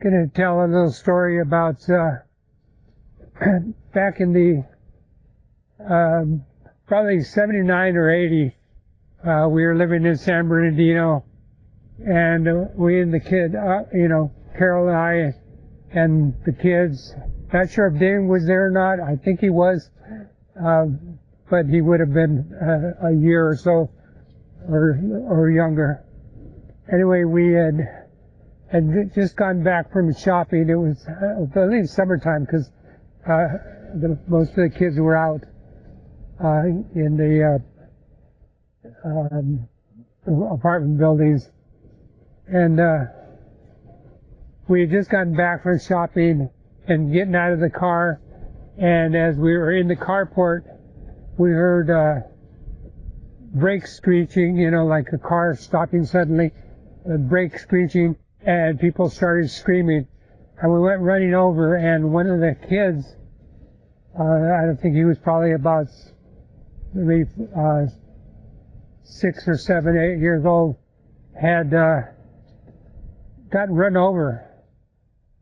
Gonna tell a little story about back in the probably 79 or 80. We were living in San Bernardino, and we and the kid, Carol and I and the kids. Not sure if Dave was there or not. I think he was, but he would have been a year or so or younger. Anyway, we had just gotten back from shopping. It was, I think, summertime because most of the kids were out in the apartment buildings, and we had just gotten back from shopping and getting out of the car, and as we were in the carport, we heard brakes screeching, like a car stopping suddenly, brakes screeching, and people started screaming, and we went running over, and one of the kids, I don't think he was probably about maybe 6 or 7, 8 years old, had gotten run over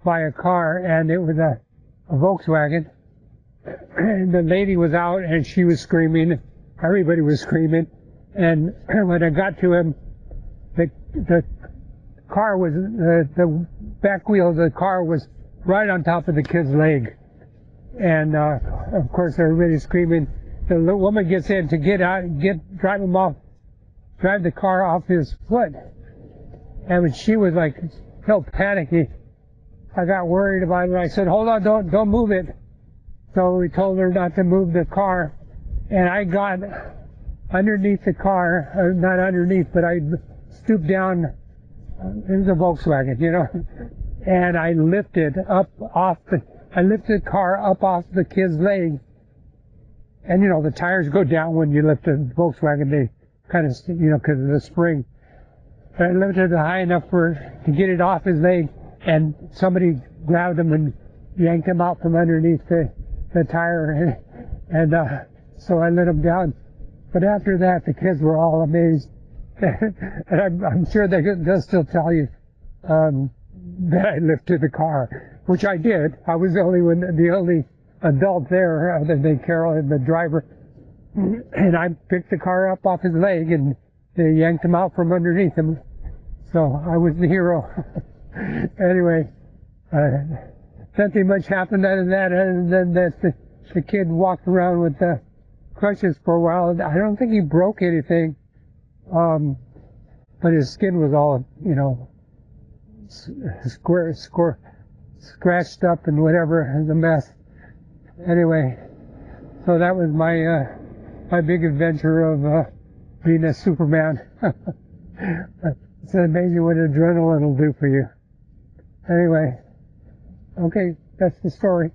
by a car, and it was a Volkswagen, and the lady was out, and she was screaming, everybody was screaming, and when I got to him, the car was, the back wheel of the car was right on top of the kid's leg, and of course everybody's screaming. The little woman gets in to get out, drive the car off his foot, and when she was like so panicky, I got worried about it. I said, "Hold on, don't move it." So we told her not to move the car, and I got underneath the car, not underneath, but I stooped down. It was a Volkswagen, and I lifted the car up off the kid's leg, and the tires go down when you lift a Volkswagen. They kind of, because of the spring. But I lifted it high enough to get it off his leg, and somebody grabbed him and yanked him out from underneath the tire, and so I let him down. But after that, the kids were all amazed, and I'm sure they'll still tell you that I lifted the car, which I did. I was the only adult there other than Carol and the driver, and I picked the car up off his leg, and they yanked him out from underneath him. So I was the hero. Anyway, nothing much happened other than that the kid walked around with crutches for a while. I don't think he broke anything, but his skin was all, scratched up and whatever, and a mess. Anyway, so that was my big adventure of being a Superman. It's amazing what adrenaline will do for you. Anyway, okay, that's the story.